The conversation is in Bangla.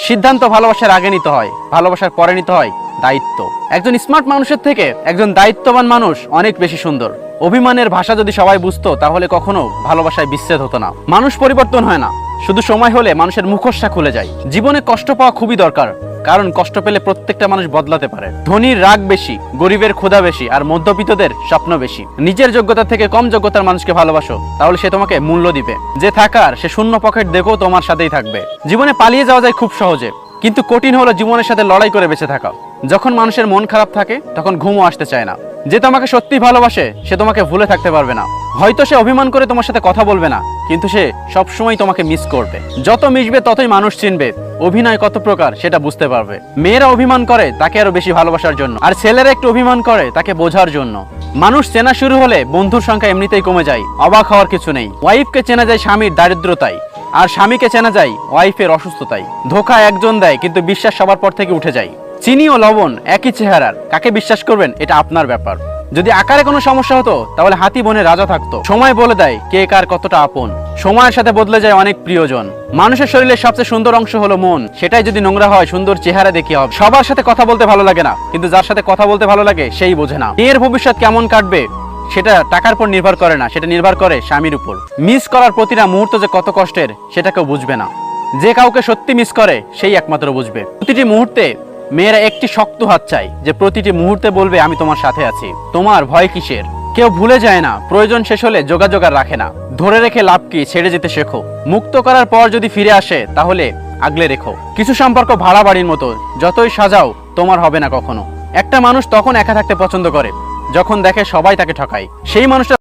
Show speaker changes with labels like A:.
A: সিদ্ধান্ত ভালোবাসার আগে নিতে হয়, ভালোবাসার পরে নিতে হয় দায়িত্ব। একজন স্মার্ট মানুষের থেকে একজন দায়িত্ববান মানুষ অনেক বেশি সুন্দর। অভিমানের ভাষা যদি সবাই বুঝতো তাহলে কখনো ভালোবাসায় বিচ্ছেদ হতো না। মানুষ পরিবর্তন হয় না, শুধু সময় হলে মানুষের মুখোশটা খুলে যায়। জীবনে কষ্ট পাওয়া খুবই দরকার, কারণ কষ্ট পেলে প্রত্যেকটা মানুষ বদলাতে পারে। ধনীর রাগ বেশি, গরিবের ক্ষুধা বেশি, আর মধ্যবিত্তদের স্বপ্ন বেশি। নিজের যোগ্যতা থেকে কম যোগ্যতার মানুষকে ভালোবাসো, তাহলে সে তোমাকে মূল্য দিবে। যে থাকার সে শূন্য পকেট দেখেও তোমার সাথেই থাকবে। জীবনে পালিয়ে যাওয়া যায় খুব সহজে, কিন্তু কঠিন হলো জীবনের সাথে লড়াই করে বেঁচে থাকা। যখন মানুষের মন খারাপ থাকে তখন ঘুমও আসতে চায় না। যে তোমাকে সত্যি ভালোবাসে সে তোমাকে ভুলে থাকতে পারবে না। হয়তো সে অভিমান করে তোমার সাথে কথা বলবে না, কিন্তু সে সবসময় তোমাকে মিস করবে। যত মিশবে ততই মানুষ চিনবে অভিনয় কত প্রকার সেটা বুঝতে পারবে। মেয়েরা অভিমান করে তাকে আরো বেশি ভালোবাসার জন্য, আর ছেলেরা একটু অভিমান করে তাকে বোঝার জন্য। মানুষ চেনা শুরু হলে বন্ধুর সংখ্যা এমনিতেই কমে যায়, অবাক হওয়ার কিছু নেই। ওয়াইফকে চেনা যায় স্বামীর দারিদ্রতায়, আর স্বামীকে চেনা যায় ওয়াইফের অসুস্থতায়। ধোঁকা একজন দেয়, কিন্তু বিশ্বাস সবার পর থেকে উঠে যায়। চিনি ও লবণ একই চেহারার, কাকে বিশ্বাস করবেন এটা আপনার ব্যাপার। যদি আকারে কোনো সমস্যা হতো তাহলে হাতি বনে রাজা থাকতো। সময় বলে দেয় কে কার কতটা আপন। সময়ের সাথে বদলে যায় অনেক প্রিয়জন। মানুষের শরীরের সবচেয়ে সুন্দর অংশ হলো মন, সেটাই যদি নোংরা হয় সুন্দর চেহারা দেখিয়ে হবে। সবার সাথে কথা বলতে ভালো লাগে না, কিন্তু যার সাথে কথা বলতে ভালো লাগে সেই বোঝে না। এর ভবিষ্যৎ কেমন কাটবে সেটা টাকার উপর নির্ভর করে না, সেটা নির্ভর করে স্বামীর উপর। মিস করার প্রতিটা মুহূর্ত যে কত কষ্টের সেটা কেউ বুঝবে না। যে কাউকে সত্যি মিস করে সেই একমাত্র বুঝবে। প্রতিটি মুহূর্তে মেয়েরা একটি শক্ত হাত চায়, যে প্রতিটি মুহূর্তে বলবে আমি তোমার সাথে আছি। তোমার ভয় কিসের? কেউ ভুলে যায় না, প্রয়োজন শেষ হলে যোগাযোগ আর রাখে না। ধরে রেখে লাভ কি, ছেড়ে যেতে শেখো। মুক্ত করার পর যদি ফিরে আসে তাহলে আগলে রেখো। কিছু সম্পর্ক ভাড়া বাড়ির মতো, যতই সাজাও তোমার হবে না কখনো। একটা মানুষ তখন একা থাকতে পছন্দ করে যখন দেখে সবাই তাকে ঠকায়। সেই মানুষটা